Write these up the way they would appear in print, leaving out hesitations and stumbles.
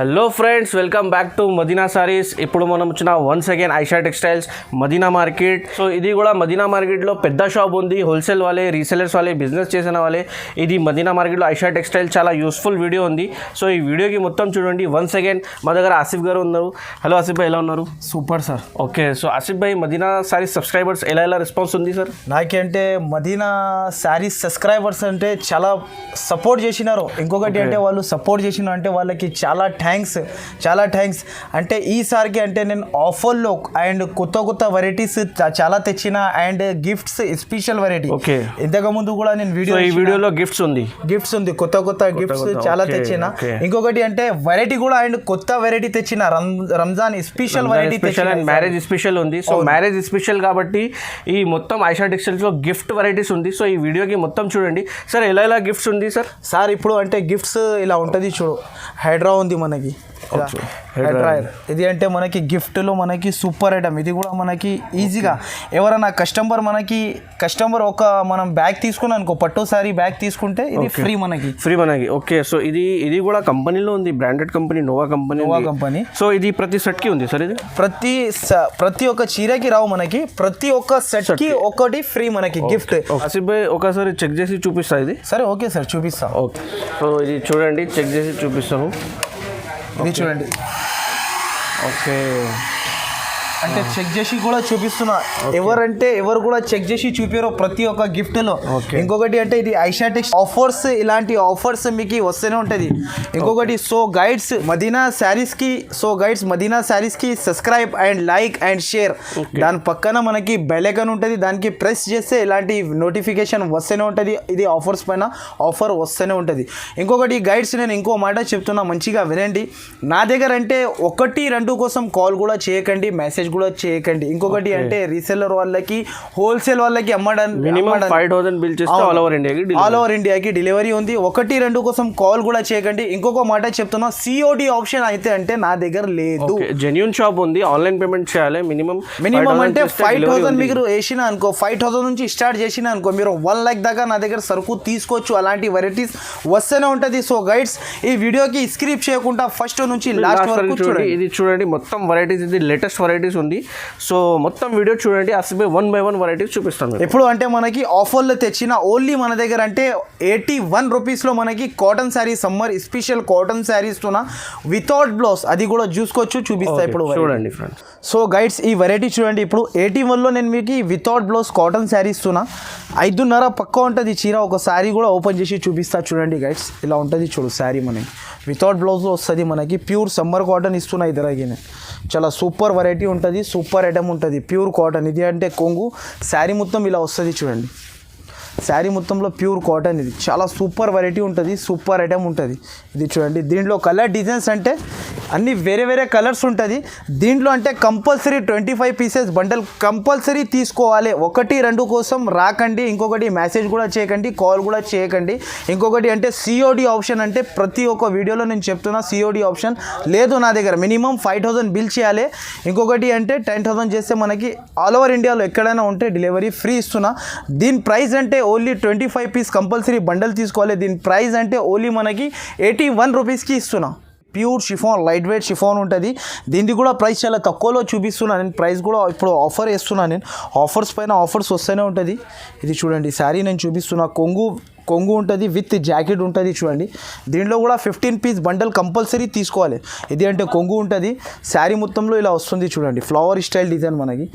Hello friends, welcome back to Madina sarees. ఇప్పుడు మనం వచ్చిన once again Aisha textiles Madina market. So ఇది కూడా మదీనా మార్కెట్లో పెద్ద షాప్ ఉంది. హోల్సేల్ వాళ్ళే, రీసెలర్స్ వాళ్ళే, బిజినెస్ చేసిన వాళ్ళే ఇది మదీనా మార్కెట్లో ఐషా టెక్స్టైల్. చాలా యూస్ఫుల్ వీడియో ఉంది. సో ఈ వీడియోకి మొత్తం చూడండి. వన్స్ అగైన్ మా దగ్గర ఆసిఫ్ గారు ఉన్నారు. హలో ఆసిఫ్ భాయ్, ఎలా ఉన్నారు? Super sir. Okay, so Asif bhai, Madina sarees subscribers ఎలా రెస్పాన్స్ ఉంది సార్? నాకంటే మదీనా శారీస్ సబ్స్క్రైబర్స్ అంటే చాలా సపోర్ట్ చేసినారు. ఇంకొకటి అంటే వాళ్ళు సపోర్ట్ చేసిన అంటే వాళ్ళకి చాలా థ్యాంక్స్. అంటే ఈసారికి అంటే నేను ఆఫర్లో అండ్ కొత్త వెరైటీస్ చాలా తెచ్చిన and gifts special variety. Okay, ఇంతకుముందు కూడా నేను ఈ వీడియోలో గిఫ్ట్స్ ఉంది కొత్త గిఫ్ట్స్ చాలా తెచ్చిన. ఇంకొకటి అంటే వెరైటీ కూడా అండ్ కొత్త వెరైటీ తెచ్చిన రంజాన్ స్పెషల్ వెరైటీ తెచ్చిన. మ్యారేజ్ స్పెషల్ ఉంది. సో మ్యారేజ్ స్పెషల్ కాబట్టి ఈ మొత్తం ఐషా టెక్స్టైల్స్ లో గిఫ్ట్ వెరైటీస్ ఉంది. సో ఈ వీడియోకి మొత్తం చూడండి సార్. ఎలా గిఫ్ట్స్ ఉంది సార్? ఇప్పుడు అంటే గిఫ్ట్స్ ఇలా ఉంటుంది చూడు. హైడ్రా ఉంది మనకి, ఇది అంటే మనకి గిఫ్ట్లో మనకి సూపర్ ఐటమ్. ఇది కూడా మనకి ఈజీగా ఎవరైనా కస్టమర్ ఒక మనం బ్యాగ్ తీసుకున్నాం అనుకో, పట్టు సారీ బ్యాగ్ తీసుకుంటే ఇది ఫ్రీ మనకి. ఓకే, సో ఇది కూడా కంపెనీలో ఉంది, branded company, Nova company. So ఇది ప్రతి సెట్ కి ఉంది సార్. ఇది ప్రతి ఒక్క చీరకి రావు మనకి, ప్రతి ఒక్క సెట్ కి ఒకటి ఫ్రీ మనకి గిఫ్ట్. ఆసిఫ్ భాయ్ ఒకసారి చెక్ చేసి చూపిస్తా ఇది. సరే, ఓకే సార్, చూపిస్తా. ఓకే, సో ఇది చూడండి, చెక్ చేసి చూపిస్తాను. ఇది చూడండి. ఓకే, అంటే చెక్ చేసి కూడా చూపిస్తున్నా. ఎవరు కూడా చెక్ చేసి చూపారో ప్రతి ఒక్క గిఫ్ట్లో. ఇంకొకటి అంటే ఇది ఐషా టెక్స్ ఆఫర్స్, ఇలాంటి ఆఫర్స్ మీకు వస్తూనే ఉంటుంది. ఇంకొకటి మదీనా శారీస్ కి subscribe and like and share. దాని పక్కన మనకి బెల్ ఐకాన్ ఉంటుంది, దానికి ప్రెస్ చేస్తే ఇలాంటి నోటిఫికేషన్ వస్తూనే ఉంటుంది. ఇది ఆఫర్స్ పైన ఆఫర్ వస్తూనే ఉంటుంది. ఇంకొకటి గైడ్స్, నేను ఇంకో మాట చెప్తున్నా, మంచిగా వినండి. నా దగ్గర అంటే 1-2 కోసం కాల్ కూడా చేయకండి, మెసేజ్ కూడా చేయకండి. ఇంకొకటి అంటే రీసెల్లర్ వాళ్ళకి, హోల్సేల్ వాళ్ళకి మినిమం 5,000 బిల్ చేస్తే ఆల్ ఓవర్ ఇండియాకి డెలివరీ ఉంది. 1-2 కోసం కాల్ కూడా చేయకండి. ఇంకొక మాట చెప్తున్నా, COD ఆప్షన్ అయితే అంటే నా దగ్గర లేదు. జెన్యూన్ షాప్ ఉంది, ఆన్లైన్ పేమెంట్ చేయాలి. మినిమం అంటే 5,000 మీరు వేసిన అనుకో, 5,000 నుంచి స్టార్ట్ చేసిన అనుకో, మీరు 1 lakh దాకా నా దగ్గర సరుకు తీసుకోవచ్చు. అలాంటి వెరైటీస్ వస్తూనే ఉంటుంది. సో గైడ్స్, ఈ వీడియోకి స్క్రిప్ట్ చేయకుండా ఫస్ట్ నుంచి లాస్ట్ వరకు చూడండి. ఇది చూడండి, మొత్తం వెరైటీస్, ఇది లేటెస్ట్ వెరైటీస్ ఉంది. సో మొత్తం వీడియో చూడండి. అసలు 1 by 1 వెరైటీస్ చూపిస్తాను. ఎప్పుడు అంటే మనకి ఆఫర్లో తెచ్చిన ఓన్లీ మన దగ్గర అంటే 81 రూపీస్లో మనకి cotton sari, summer special cotton saris without blouse, అది కూడా చూపిస్తా ఇప్పుడు చూడండి ఫ్రెండ్స్. సో గైడ్స్, ఈ వెరైటీ చూడండి. ఇప్పుడు 81లో నేను మీకు వితౌట్ బ్లౌజ్ కాటన్ శారీ ఇస్తున్నా. 5.5 పక్క ఉంటుంది చీర. ఒక శారీ కూడా ఓపెన్ చేసి చూపిస్తా చూడండి గైడ్స్. ఇలా ఉంటుంది చూడు శారీ, మనకి వితౌట్ బ్లౌజ్ వస్తుంది. మనకి ప్యూర్ సమ్మర్ కాటన్ ఇస్తున్నా. ఇద్దరికి చాలా సూపర్ వెరైటీ ఉంటుంది, సూపర్ ఐటమ్ ఉంటుంది, ప్యూర్ కాటన్. ఇది అంటే కొంగు శారీ మొత్తం ఇలా వస్తుంది చూడండి. శారీ మొత్తంలో ప్యూర్ కాటన్. ఇది చాలా సూపర్ వెరైటీ ఉంటుంది, సూపర్ ఐటమ్ ఉంటుంది. ఇది చూడండి. దీంట్లో కలర్ డిజైన్స్ అంటే అన్ని వేరే కలర్స్ ఉంటుంది. దీంట్లో అంటే కంపల్సరీ 25 పీసెస్ బండల్ కంపల్సరీ తీసుకోవాలి. 1-2 కోసం రాకండి. ఇంకొకటి మెసేజ్ కూడా చేయకండి, కాల్ కూడా చేయకండి. ఇంకొకటి అంటే COD ఆప్షన్ అంటే ప్రతి ఒక్క వీడియోలో నేను చెప్తున్నా, COD ఆప్షన్ లేదు నా దగ్గర. మినిమం 5,000 బిల్ చేయాలి. ఇంకొకటి అంటే 10,000 చేస్తే మనకి ఆల్ ఓవర్ ఇండియాలో ఎక్కడైనా ఉంటే డెలివరీ ఫ్రీ ఇస్తున్నా. దీని ప్రైస్ అంటే ఓన్లీ 25 పీస్ కంపల్సరీ బండల్ తీసుకోవాలి. దీని ప్రైస్ అంటే ఓన్లీ మనకి 81 రూపీస్కి ఇస్తున్నా. Pure chiffon, light weight chiffon ఉంటుంది. దీనికి కూడా ప్రైస్ చాలా తక్కువలో చూపిస్తున్నాను నేను. ప్రైస్ కూడా ఇప్పుడు ఆఫర్ వేస్తున్నాను నేను. ఆఫర్స్ పైన ఆఫర్స్ వస్తూనే ఉంటుంది. ఇది చూడండి శారీ నేను చూపిస్తున్నా. కొంగు ఉంటుంది, విత్ జాకెట్ ఉంటుంది చూడండి. దీంట్లో కూడా 15 పీస్ బండల్ కంపల్సరీ తీసుకోవాలి. ఇది అంటే కొంగు ఉంటుంది. శారీ మొత్తంలో ఇలా వస్తుంది చూడండి. ఫ్లవర్ స్టైల్ డిజైన్ మనకి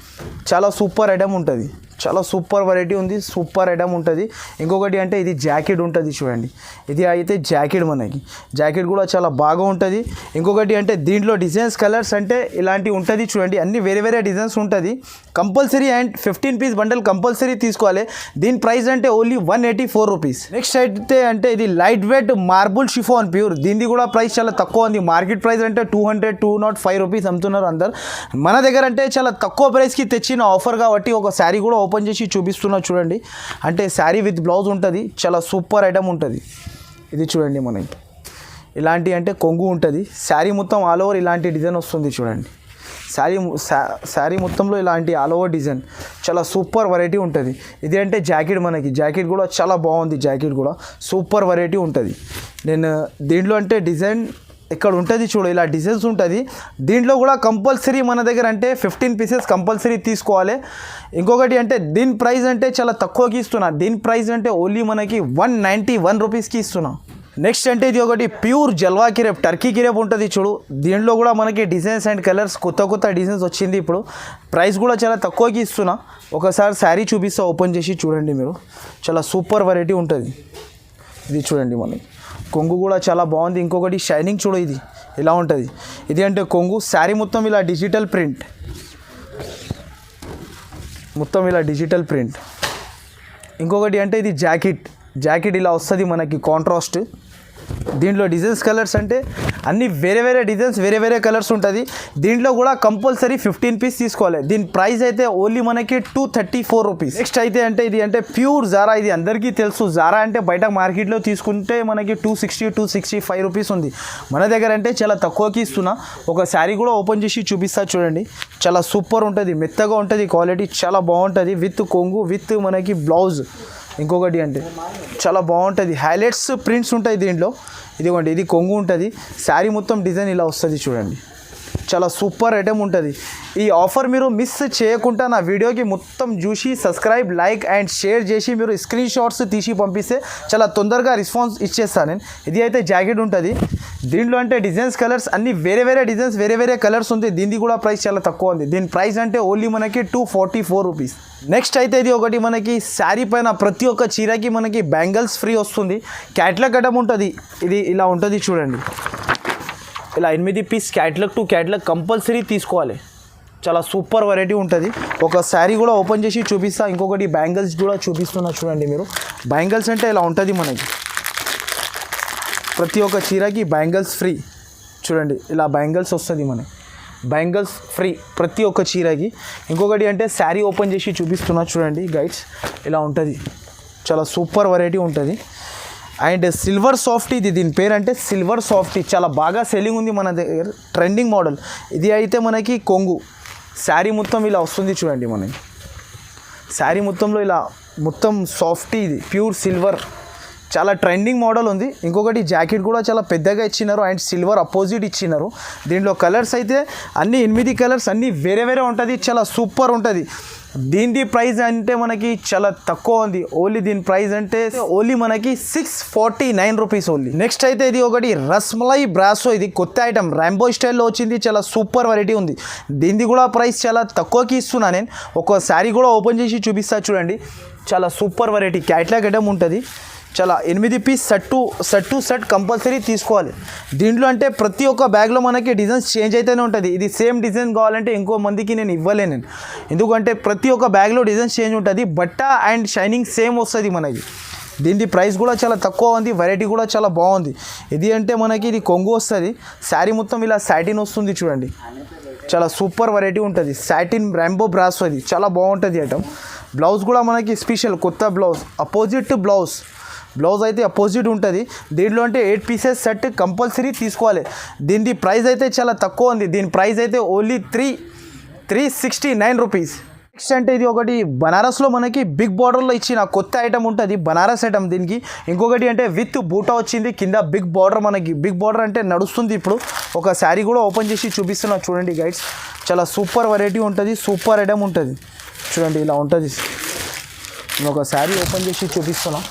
చాలా సూపర్ ఐటమ్ ఉంటుంది. చాలా సూపర్ వెరైటీ ఉంది, సూపర్ ఐటమ్ ఉంటుంది. ఇంకొకటి అంటే ఇది జాకెట్ ఉంటుంది చూడండి. ఇది అయితే జాకెట్ మనకి జాకెట్ కూడా చాలా బాగా ఉంటుంది. ఇంకొకటి అంటే దీంట్లో డిజైన్స్, కలర్స్ అంటే ఇలాంటివి ఉంటుంది చూడండి. అన్ని వేరే డిజైన్స్ ఉంటుంది compulsory. And 15 piece bundle compulsory తీసుకోవాలి. దీని ప్రైస్ అంటే ఓన్లీ 184 రూపీస్. నెక్స్ట్ అయితే అంటే ఇది light weight marble chiffon pure. దీనికి కూడా ప్రైస్ చాలా తక్కువ ఉంది. మార్కెట్ ప్రైస్ అంటే 205 రూపీస్ అమ్ముతున్నారు అందరు. మన దగ్గర అంటే చాలా తక్కువ ప్రైస్కి తెచ్చిన ఆఫర్ కాబట్టి ఒక శారీ కూడా ఓపెన్ చేసి చూపిస్తున్నా చూడండి. అంటే శారీ విత్ బ్లౌజ్ ఉంటుంది, చాలా సూపర్ ఐటమ్ ఉంటుంది. ఇది చూడండి, మనకి ఇలాంటి అంటే కొంగు ఉంటుంది. శారీ మొత్తం ఆల్ ఓవర్ ఇలాంటి డిజైన్ వస్తుంది చూడండి. శారీ మొత్తంలో ఇలాంటి ఆల్ ఓవర్ డిజైన్ చాలా సూపర్ వెరైటీ ఉంటుంది. ఇది అంటే జాకెట్, మనకి జాకెట్ కూడా చాలా బాగుంది. జాకెట్ కూడా సూపర్ వెరైటీ ఉంటుంది. నేను దీంట్లో అంటే డిజైన్ ఇక్కడ ఉంటుంది చూడు, ఇలా డిజైన్స్ ఉంటుంది. దీంట్లో కూడా కంపల్సరీ మన దగ్గర అంటే 15 పీసెస్ కంపల్సరీ తీసుకోవాలి. ఇంకొకటి అంటే దీని ప్రైస్ అంటే చాలా తక్కువకి ఇస్తున్నా. దీని ప్రైస్ అంటే ఓన్లీ మనకి 191 రూపీస్కి ఇస్తున్నా. నెక్స్ట్ అంటే ఇది ఒకటి ప్యూర్ జల్వా కిరేప్, టర్కీ కిరేప్ ఉంటుంది చూడు. దీంట్లో కూడా మనకి డిజైన్స్ అండ్ కలర్స్ కొత్త డిజైన్స్ వచ్చింది ఇప్పుడు. ప్రైస్ కూడా చాలా తక్కువకి ఇస్తున్నా. ఒకసారి శారీ చూపిస్తా, ఓపెన్ చేసి చూడండి మీరు. చాలా సూపర్ వెరైటీ ఉంటుంది. ఇది చూడండి మనకి కొంగు కూడా చాలా బాగుంది. ఇంకొకటి షైనింగ్ చూడు, ఇది ఇలా ఉంటుంది. ఇది అంటే కొంగు, శారీ మొత్తం ఇలా డిజిటల్ ప్రింట్, మొత్తం ఇలా డిజిటల్ ప్రింట్. ఇంకొకటి అంటే ఇది జాకెట్ ఇలా వస్తుంది మనకి కాంట్రాస్ట్. దీంట్లో డిజైన్స్ కలర్స్ అంటే అన్ని వేరే డిజైన్స్ వేరే కలర్స్ ఉంటుంది. దీంట్లో కూడా కంపల్సరీ 15 పీస్ తీసుకోవాలి. దీని ప్రైస్ అయితే ఓన్లీ మనకి 234 రూపీస్. నెక్స్ట్ అయితే అంటే ఇది అంటే ప్యూర్ జారా. ఇది అందరికీ తెలుసు. జారా అంటే బయట మార్కెట్లో తీసుకుంటే మనకి 265 రూపీస్ ఉంది. మన దగ్గర అంటే చాలా తక్కువకి ఇస్తున్నా. ఒక శారీ కూడా ఓపెన్ చేసి చూపిస్తా చూడండి. చాలా సూపర్ ఉంటుంది, మెత్తగా ఉంటుంది, క్వాలిటీ చాలా బాగుంటుంది. విత్ కొంగు విత్ మనకి బ్లౌజ్. ఇంకొకటి అంటే చాలా బాగుంటుంది, హైలైట్స్ ప్రింట్స్ ఉంటాయి దీంట్లో. ఇదిగోండి, ఇది కొంగు ఉంటుంది. శారీ మొత్తం డిజైన్ ఇలా వస్తుంది చూడండి. చాలా సూపర్ ఐటమ్ ఉంటుంది. ఈ ఆఫర్ మీరు మిస్ చేయకుండా నా వీడియోకి మొత్తం చూసి సబ్స్క్రైబ్, లైక్ అండ్ షేర్ చేసి మీరు స్క్రీన్ షాట్స్ తీసి పంపిస్తే చాలా తొందరగా రెస్పాన్స్ ఇచ్చేస్తాను నేను. ఇది అయితే జాకెట్ ఉంటుంది. దీంట్లో అంటే డిజైన్స్ కలర్స్ అన్ని వేరే డిజైన్స్ వేరే కలర్స్ ఉంది. దీనికి కూడా ప్రైస్ చాలా తక్కువ ఉంది. దీని ప్రైస్ అంటే ఓన్లీ మనకి 244 రూపీస్. నెక్స్ట్ అయితే ఇది ఒకటి మనకి శారీ పైన ప్రతి ఒక్క చీరకి మనకి బ్యాంగిల్స్ ఫ్రీ వస్తుంది. క్యాట్లాగ్ ఐటమ్ ఉంటుంది. ఇది ఇలా ఉంటుంది చూడండి. ఇలా 8 piece catalogue to catalogue compulsory తీసుకోవాలి. చాలా సూపర్ వెరైటీ ఉంటుంది. ఒక శారీ కూడా ఓపెన్ చేసి చూపిస్తా. ఇంకొకటి బ్యాంగిల్స్ కూడా చూపిస్తున్నా చూడండి మీరు. బ్యాంగిల్స్ అంటే ఇలా ఉంటుంది మనకి. ప్రతి ఒక్క చీరకి బ్యాంగిల్స్ ఫ్రీ చూడండి. ఇలా బ్యాంగిల్స్ వస్తుంది మనకి. బ్యాంగిల్స్ ఫ్రీ ప్రతి ఒక్క చీరకి. ఇంకొకటి అంటే శారీ ఓపెన్ చేసి చూపిస్తున్నా చూడండి గైడ్స్. ఇలా ఉంటుంది, చాలా సూపర్ వెరైటీ ఉంటుంది. అండ్ సిల్వర్ సాఫ్ట్, ఇది దీని పేరు అంటే సిల్వర్ సాఫ్ట్. చాలా బాగా సెల్లింగ్ ఉంది మన దగ్గర, ట్రెండింగ్ మోడల్. ఇది అయితే మనకి కొంగు, శారీ మొత్తం ఇలా వస్తుంది చూడండి మనకి. శారీ మొత్తంలో ఇలా మొత్తం సాఫ్ట్, ఇది ప్యూర్ సిల్వర్, చాలా ట్రెండింగ్ మోడల్ ఉంది. ఇంకొకటి జాకెట్ కూడా చాలా పెద్దగా ఇచ్చినారు అండ్ సిల్వర్ అపోజిట్ ఇచ్చినారు. దీంట్లో కలర్స్ అయితే అన్ని 8 కలర్స్ అన్నీ వేరే ఉంటుంది. చాలా సూపర్ ఉంటుంది. దీని ప్రైస్ అంటే మనకి చాలా తక్కువ ఉంది. ఓన్లీ దీని ప్రైస్ అంటే ఓన్లీ మనకి 649 రూపీస్ ఓన్లీ. నెక్స్ట్ అయితే ఇది ఒకటి రస్మలై బ్రాసో. ఇది కొత్త ఐటమ్, ర్యాంబో స్టైల్లో వచ్చింది. చాలా సూపర్ వెరైటీ ఉంది. దీనిది కూడా ప్రైస్ చాలా తక్కువకి ఇస్తున్నా నేను. ఒక శారీ కూడా ఓపెన్ చేసి చూపిస్తా చూడండి. చాలా సూపర్ వెరైటీ, క్యాట్లాగ్ ఐటమ్ ఉంటుంది. చాలా 8 పీస్ సెట్ కంపల్సరీ తీసుకోవాలి. దీంట్లో అంటే ప్రతి ఒక్క బ్యాగ్లో మనకి డిజైన్స్ చేంజ్ అయితేనే ఉంటుంది. ఇది సేమ్ డిజైన్ కావాలంటే ఇంకో మందికి నేను ఇవ్వలేను నేను. ఎందుకంటే ప్రతి ఒక్క బ్యాగ్లో డిజైన్స్ చేంజ్ ఉంటుంది. బట్ట అండ్ షైనింగ్ సేమ్ వస్తుంది మనకి. దీని ప్రైస్ కూడా చాలా తక్కువ ఉంది. వెరైటీ కూడా చాలా బాగుంది. ఇది అంటే మనకి ఇది కొంగు వస్తుంది. శారీ మొత్తం ఇలా సాటిన్ వస్తుంది చూడండి. చాలా సూపర్ వెరైటీ ఉంటుంది. సాటిన్ ర్యాంబో బ్రాస్, అది చాలా బాగుంటుంది ఐటమ్. బ్లౌజ్ కూడా మనకి స్పెషల్ కొత్త బ్లౌజ్, అపోజిట్ బ్లౌజ్ అయితే అపోజిట్ ఉంటుంది. దీంట్లో అంటే 8 పీసెస్ సెట్ కంపల్సరీ తీసుకోవాలి. దీని ప్రైస్ అయితే చాలా తక్కువ ఉంది. దీని ప్రైస్ అయితే ఓన్లీ 369 రూపీస్. నెక్స్ట్ అంటే ఇది ఒకటి బనారస్లో మనకి బిగ్ బార్డర్లో ఇచ్చిన కొత్త ఐటమ్ ఉంటుంది, బనారస్ ఐటమ్. దీనికి ఇంకొకటి అంటే విత్ బూటా వచ్చింది, కింద బిగ్ బార్డర్. మనకి బిగ్ బార్డర్ అంటే నడుస్తుంది ఇప్పుడు. ఒక శారీ కూడా ఓపెన్ చేసి చూపిస్తున్నా చూడండి గైడ్స్. చాలా సూపర్ వెరైటీ ఉంటుంది, సూపర్ ఐటమ్ ఉంటుంది చూడండి. ఇలా ఉంటుంది. నేను ఒక శారీ ఓపెన్ చేసి చూపిస్తున్నా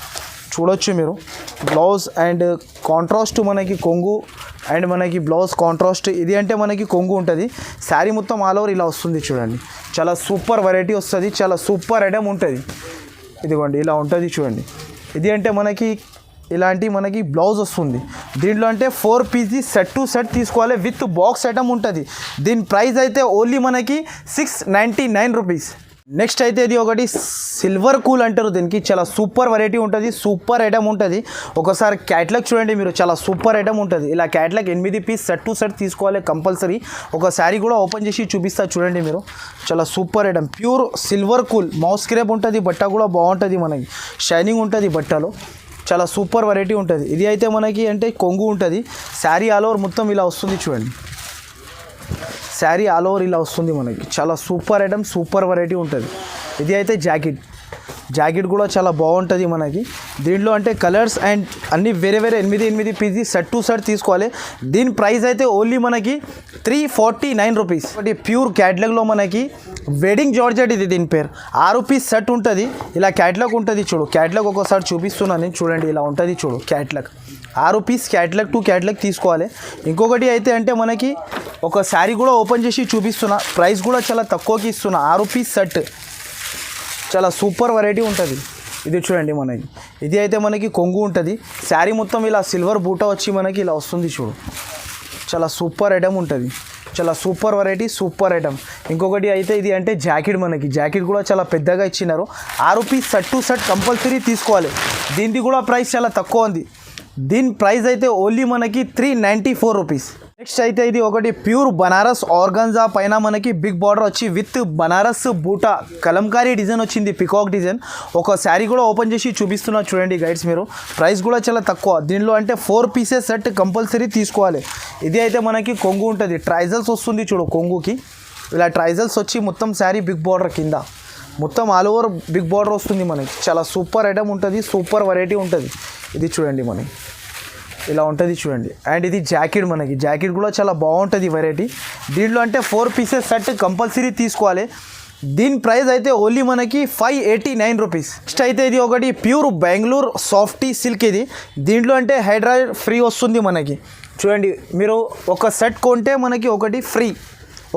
చూడొచ్చు మీరు. బ్లౌజ్ అండ్ కాంట్రాస్ట్ మనకి కొంగు అండ్ మనకి బ్లౌజ్ కాంట్రాస్ట్. ఇది అంటే మనకి కొంగు ఉంటుంది. శారీ మొత్తం ఆల్ ఓవర్ ఇలా వస్తుంది చూడండి. చాలా సూపర్ వెరైటీ వస్తుంది, చాలా సూపర్ ఐటమ్ ఉంటుంది. ఇదిగోండి ఇలా ఉంటుంది చూడండి. ఇది అంటే మనకి ఇలాంటి మనకి బ్లౌజ్ వస్తుంది. దీంట్లో అంటే 4 పీసీ సెట్ తీసుకోవాలి. విత్ బాక్స్ ఐటమ్ ఉంటుంది. దీని ప్రైస్ అయితే ఓన్లీ మనకి 699 రూపీస్. నెక్స్ట్ అయితే ఇది ఒకటి సిల్వర్ కూల్ అంటారు దీనికి. చాలా సూపర్ వెరైటీ ఉంటుంది, సూపర్ ఐటమ్ ఉంటుంది. ఒకసారి క్యాట్లాగ్ చూడండి మీరు, చాలా సూపర్ ఐటమ్ ఉంటుంది. ఇలా క్యాట్లాగ్ 8 పీస్ సెట్ తీసుకోవాలి కంపల్సరీ. ఒక శారీ కూడా ఓపెన్ చేసి చూపిస్తా చూడండి మీరు. చాలా super item, pure silver cool. Moss crepe ఉంటుంది. బట్ట కూడా బాగుంటుంది మనకి, షైనింగ్ ఉంటుంది బట్టలో. చాలా సూపర్ వెరైటీ ఉంటుంది. ఇది అయితే మనకి అంటే కొంగు ఉంటుంది. శారీ ఆల్ ఓవర్ మొత్తం ఇలా వస్తుంది చూడండి. శారీ ఆల్ ఓవర్ ఇలా వస్తుంది మనకి. చాలా సూపర్ ఐటమ్, సూపర్ వెరైటీ ఉంటుంది. ఇది అయితే జాకెట్. జాకెట్ కూడా చాలా బాగుంటుంది మనకి. దీంట్లో అంటే కలర్స్ అండ్ అన్ని వేరే వేరే 8 పీస్ సెట్ టు సెట్ తీసుకోవాలి. దీని ప్రైస్ అయితే ఓన్లీ మనకి 349 రూపీస్. ఒకటి ప్యూర్ క్యాట్లాగ్లో మనకి వెడ్డింగ్ జార్జెట్ ఇది దీని పేరు. 6 పీస్ సెట్ ఉంటుంది. ఇలా క్యాట్లాగ్ ఉంటుంది చూడు. క్యాట్లాగ్ ఒకసారి చూపిస్తున్నాను నేను, చూడండి ఇలా ఉంటుంది చూడు catalogue. 6 piece catalogue to catalogue తీసుకోవాలి. ఇంకొకటి అయితే అంటే మనకి ఒక శారీ కూడా ఓపెన్ చేసి చూపిస్తున్నా. ప్రైస్ కూడా చాలా తక్కువకి ఇస్తున్నా. 6 పీస్ సెట్ చాలా సూపర్ వెరైటీ ఉంటుంది. ఇది చూడండి మనకి. ఇది అయితే మనకి కొంగు ఉంటుంది. శారీ మొత్తం ఇలా సిల్వర్ బూటా వచ్చి మనకి ఇలా వస్తుంది చూడు. చాలా సూపర్ ఐటమ్ ఉంటుంది. చాలా సూపర్ వెరైటీ, సూపర్ ఐటమ్. ఇంకొకటి అయితే ఇది అంటే జాకెట్ మనకి. జాకెట్ కూడా చాలా పెద్దగా ఇచ్చినారు. 6 పీస్ సెట్ టు సెట్ కంపల్సరీ తీసుకోవాలి. దీనిది కూడా ప్రైస్ చాలా తక్కువ ఉంది. దీని ప్రైస్ అయితే ఓన్లీ మనకి 394 రూపీస్. నెక్స్ట్ అయితే ఇది ఒకటి ప్యూర్ బనారస్ ఆర్గన్జా పైన మనకి బిగ్ బార్డర్ వచ్చి విత్ బనారస్ బూటా కలంకారీ డిజైన్ వచ్చింది, పికాక్ డిజైన్. ఒక శారీ కూడా ఓపెన్ చేసి చూపిస్తున్నా చూడండి గైడ్స్ మీరు. ప్రైస్ కూడా చాలా తక్కువ. దీనిలో అంటే 4 పీసెస్ సెట్ కంపల్సరీ తీసుకోవాలి. ఇది అయితే మనకి కొంగు ఉంటుంది. ట్రైజల్స్ వస్తుంది చూడు కొంగుకి. ఇలా ట్రైజల్స్ వచ్చి మొత్తం శారీ బిగ్ బార్డర్ కింద మొత్తం ఆల్ ఓవర్ బిగ్ బార్డర్ వస్తుంది మనకి. చాలా సూపర్ ఐటమ్ ఉంటుంది, సూపర్ వెరైటీ ఉంటుంది. ఇది చూడండి మనకి ఇలా ఉంటుంది చూడండి. అండ్ ఇది జాకెట్ మనకి. జాకెట్ కూడా చాలా బాగుంటుంది వెరైటీ. దీంట్లో అంటే 4 పీసెస్ సెట్ కంపల్సరీ తీసుకోవాలి. దీని ప్రైస్ అయితే ఓన్లీ మనకి 589 రూపీస్. నెక్స్ట్ అయితే ఇది ఒకటి ప్యూర్ బెంగళూరు సాఫ్టీ సిల్క్. ఇది దీంట్లో అంటే హెయిర్ డ్రై ఫ్రీ వస్తుంది మనకి. చూడండి మీరు ఒక సెట్ కొంటే మనకి ఒకటి ఫ్రీ.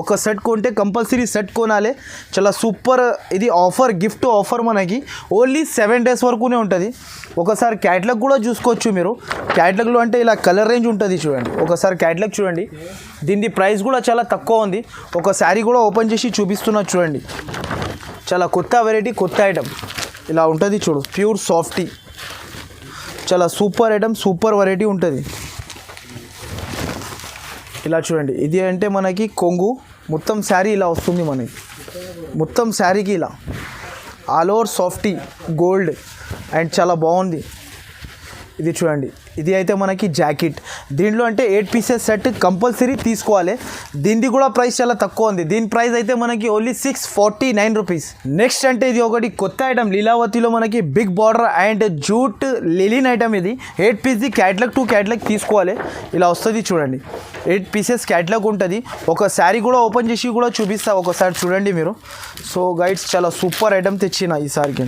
ఒక సెట్ కొంటే కంపల్సరీ సెట్ కొనాలి. చాలా సూపర్. ఇది ఆఫర్, గిఫ్ట్ ఆఫర్ మనకి ఓన్లీ 7 డేస్ వరకునే ఉంటుంది. ఒకసారి క్యాట్లాగ్ కూడా చూసుకోవచ్చు మీరు. క్యాట్లాగ్లో అంటే ఇలా కలర్ రేంజ్ ఉంటుంది చూడండి. ఒకసారి క్యాట్లాగ్ చూడండి. దీని ప్రైస్ కూడా చాలా తక్కువ ఉంది. ఒక శారీ కూడా ఓపెన్ చేసి చూపిస్తున్నా చూడండి. చాలా కొత్త వెరైటీ, కొత్త ఐటమ్. ఇలా ఉంటుంది చూడు. ప్యూర్ సాఫ్టీ చాలా సూపర్ ఐటమ్, సూపర్ వెరైటీ ఉంటుంది. ఇలా చూడండి. ఇది అంటే మనకి కొంగు. మొత్తం శారీ ఇలా వస్తుంది మనకి. మొత్తం శారీకి ఇలా all over softy gold and చాలా బాగుంది. ఇది చూడండి. ఇది అయితే మనకి జాకెట్. దీంట్లో అంటే 8 పీసెస్ సెట్ కంపల్సరీ తీసుకోవాలి. దీనిది కూడా ప్రైస్ చాలా తక్కువ ఉంది. దీని ప్రైస్ అయితే మనకి ఓన్లీ 649 రూపీస్. నెక్స్ట్ అంటే ఇది ఒకటి కొత్త ఐటమ్. లీలావతిలో మనకి big border and jute linen item. ఇది 8 పీస్ది క్యాట్లాగ్ టు క్యాట్లాగ్ తీసుకోవాలి. ఇలా వస్తుంది చూడండి. 8 పీసెస్ క్యాట్లాగ్ ఉంటుంది. ఒక శారీ కూడా ఓపెన్ చేసి కూడా చూపిస్తా. ఒకసారి చూడండి మీరు. సో గైడ్స్ చాలా సూపర్ ఐటమ్ తెచ్చిన ఈసారికి.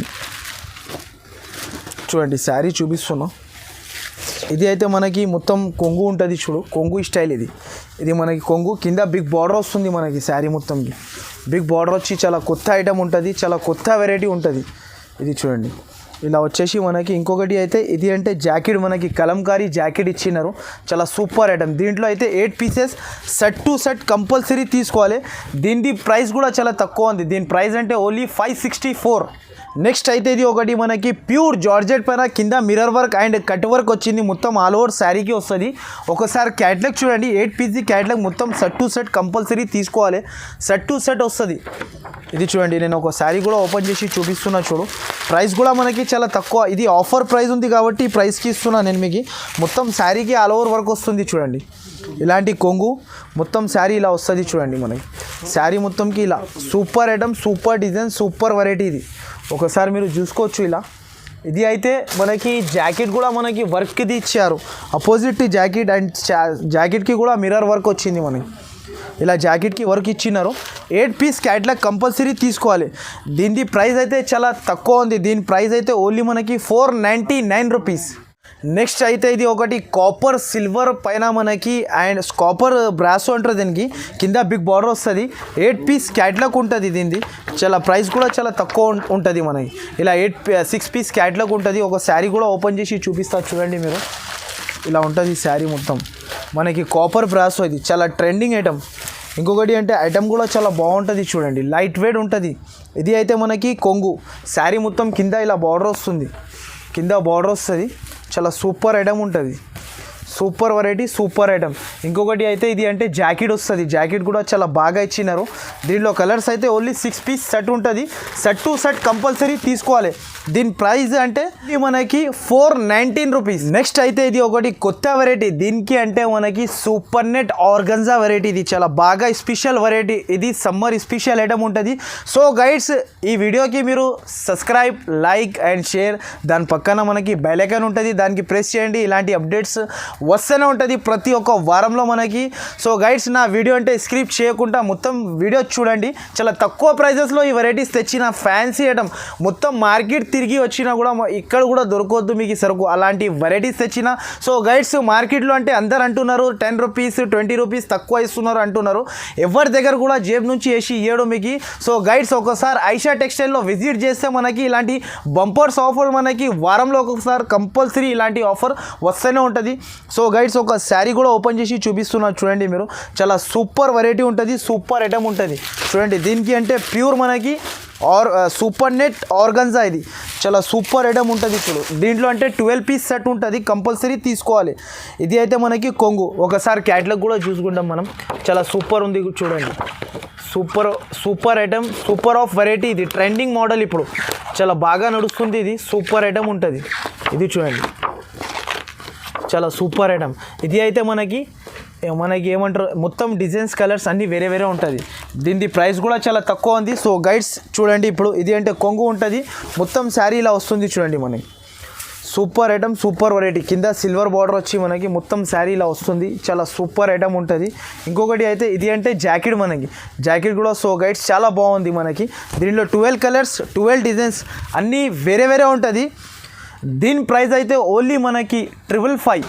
చూడండి శారీ చూపిస్తున్నా. ఇది అయితే మనకి మొత్తం కొంగు ఉంటుంది చూడు. కొంగు స్టైల్ ఇది. ఇది మనకి కొంగు కింద బిగ్ బార్డర్ వస్తుంది మనకి. శారీ మొత్తంకి బిగ్ బార్డర్ వచ్చి చాలా కొత్త ఐటమ్ ఉంటుంది. చాలా కొత్త వెరైటీ ఉంటుంది. ఇది చూడండి. ఇలా వచ్చేసి మనకి ఇంకొకటి అయితే ఇది అంటే జాకెట్ మనకి కలంకారీ జాకెట్ ఇచ్చినారు. చాలా సూపర్ ఐటమ్. దీంట్లో అయితే 8 pieces set to set compulsory తీసుకోవాలి. దీని ప్రైస్ కూడా చాలా తక్కువ ఉంది. దీని ప్రైస్ అంటే ఓన్లీ 564. నెక్స్ట్ అయితే ఇది ఒకటి మనకి ప్యూర్ జార్జెట్ పైన కింద mirror work and cut work వచ్చింది. మొత్తం ఆల్ ఓవర్ శారీకి వస్తుంది. ఒకసారి క్యాట్లాగ్ చూడండి. 8 పీస్ది క్యాట్లాగ్ మొత్తం సెట్ టు సెట్ కంపల్సరీ తీసుకోవాలి. సెట్ టు సెట్ వస్తుంది. ఇది చూడండి. నేను ఒక శారీ కూడా ఓపెన్ చేసి చూపిస్తున్నా చూడు. ప్రైస్ కూడా మనకి చాలా తక్కువ. ఇది ఆఫర్ ప్రైస్ ఉంది కాబట్టి ఈ ప్రైస్కి ఇస్తున్నా నేను మీకు. మొత్తం శారీకి ఆల్ ఓవర్ వర్క్ వస్తుంది చూడండి. ఇలాంటి కొంగు మొత్తం శారీ ఇలా వస్తుంది చూడండి మనకి. శారీ మొత్తంకి ఇలా super item, super design, super variety. ఇది ఒకసారి మీరు చూసుకోవచ్చు ఇలా. ఇది అయితే మనకి జాకెట్ కూడా మనకి వర్క్ది ఇచ్చారు. అపోజిట్ జాకెట్ అండ్ జాకెట్కి కూడా మిర్రర్ వర్క్ వచ్చింది మనకి. ఇలా జాకెట్కి వర్క్ ఇచ్చినారు. 8 పీస్ క్యాట్లాగ్ కంపల్సరీ తీసుకోవాలి. దీని ప్రైస్ అయితే చాలా తక్కువ ఉంది. దీని ప్రైస్ అయితే ఓన్లీ మనకి 499 రూపీస్. నెక్స్ట్ అయితే ఇది ఒకటి కాపర్ సిల్వర్ పైన మనకి అండ్ కాపర్ బ్రాసో అంటారు. దీనికి కింద బిగ్ బార్డర్ వస్తుంది. 8 పీస్ క్యాట్లాగ్ ఉంటుంది దీనిది. చాలా ప్రైస్ కూడా చాలా తక్కువ ఉంటుంది మనకి. ఇలా 6 పీస్ క్యాట్లాగ్ ఉంటుంది. ఒక శారీ కూడా ఓపెన్ చేసి చూపిస్తా చూడండి మీరు. ఇలా ఉంటుంది శారీ మొత్తం మనకి కాపర్ బ్రాసో. ఇది చాలా ట్రెండింగ్ ఐటమ్. ఇంకొకటి అంటే ఐటమ్ కూడా చాలా బాగుంటుంది చూడండి. లైట్ వెయిట్ ఉంటుంది. ఇది అయితే మనకి కొంగు. శారీ మొత్తం కింద ఇలా బార్డర్ వస్తుంది. కింద బార్డర్ వస్తుంది. చాలా సూపర్ ఐటమ్ ఉంటుంది. Super variety, super item. ఇంకొకటి అయితే ఇది అంటే జాకెట్ వస్తుంది. జాకెట్ కూడా చాలా బాగా ఇచ్చినారు. దీనిలో కలర్స్ అయితే ఓన్లీ 6 పీస్ సెట్ ఉంటుంది. సెట్ టు సెట్ కంపల్సరీ తీసుకోవాలి. దీని ప్రైస్ అంటే ఇది మనకి 419 రూపీస్. నెక్స్ట్ అయితే ఇది ఒకటి కొత్త వెరైటీ. దీనికి అంటే మనకి సూపర్ నెట్ ఆర్గన్జా వెరైటీ. ఇది చాలా బాగా స్పెషల్ వెరైటీ. ఇది సమ్మర్ స్పెషల్ ఐటమ్ ఉంటుంది. సో గైడ్స్, ఈ వీడియోకి మీరు సబ్స్క్రైబ్, లైక్ అండ్ షేర్, దాని పక్కన మనకి బెల్ ఐకాన్ ఉంటుంది, దానికి ప్రెస్ చేయండి. ఇలాంటి అప్డేట్స్ వస్తూనే ఉంటుంది ప్రతి ఒక్క వారంలో మనకి. సో గైడ్స్, నా వీడియో అంటే స్క్రిప్ట్ చేయకుండా మొత్తం వీడియో చూడండి. చాలా తక్కువ ప్రైజెస్లో ఈ వెరైటీస్ తెచ్చిన ఫ్యాన్సీ ఐటమ్. మొత్తం మార్కెట్ తిరిగి వచ్చినా కూడా ఇక్కడ కూడా దొరకవద్దు మీకు సరుకు, అలాంటి వెరైటీస్ తెచ్చిన. సో గైడ్స్, మార్కెట్లో అంటే అందరు అంటున్నారు 10 రూపీస్ 20 రూపీస్ తక్కువ ఇస్తున్నారు అంటున్నారు. ఎవరి దగ్గర కూడా జేబు నుంచి వేసి ఇవ్వడం మీకు. సో గైడ్స్, ఒకసారి ఐషా టెక్స్టైల్లో విజిట్ చేస్తే మనకి ఇలాంటి బంపర్స్ ఆఫర్ మనకి వారంలో ఒక్కొక్కసారి కంపల్సరీ ఇలాంటి ఆఫర్ వస్తూనే ఉంటుంది. సో గైడ్స్, ఒక శారీ కూడా ఓపెన్ చేసి చూపిస్తున్నాను చూడండి మీరు. చాలా సూపర్ వెరైటీ ఉంటుంది, సూపర్ ఐటమ్ ఉంటుంది చూడండి. దీనికి అంటే ప్యూర్ మనకి సూపర్ నెట్ ఆర్గన్జా. ఇది చాలా సూపర్ ఐటమ్ ఉంటుంది. ఇప్పుడు దీంట్లో అంటే 12 పీస్ సెట్ ఉంటుంది, కంపల్సరీ తీసుకోవాలి. ఇది అయితే మనకి కొంగు. ఒకసారి క్యాట్లాగ్ కూడా చూసుకుంటాం మనం. చాలా సూపర్ ఉంది చూడండి. Super item, super of variety. ఇది ట్రెండింగ్ మోడల్, ఇప్పుడు చాలా బాగా నడుస్తుంది. ఇది సూపర్ ఐటమ్ ఉంటుంది. ఇది చూడండి, చాలా సూపర్ ఐటమ్. ఇది అయితే మనకి ఏమంటారు, మొత్తం డిజైన్స్ కలర్స్ అన్నీ వేరే వేరే ఉంటుంది. దీని ప్రైస్ కూడా చాలా తక్కువ ఉంది. సో గైడ్స్ చూడండి, ఇప్పుడు ఇది అంటే కొంగు ఉంటుంది. మొత్తం శారీ ఇలా వస్తుంది చూడండి మనకి. Super item, super variety. కింద సిల్వర్ బార్డర్ వచ్చి మనకి మొత్తం శారీ ఇలా వస్తుంది. చాలా సూపర్ ఐటమ్ ఉంటుంది. ఇంకొకటి అయితే ఇది అంటే జాకెట్ మనకి. జాకెట్ కూడా సో గైడ్స్ చాలా బాగుంది మనకి. దీనిలో 12 కలర్స్ 12 డిజైన్స్ అన్నీ వేరే వేరే ఉంటుంది. దీని ప్రైస్ అయితే ఓన్లీ మనకి 555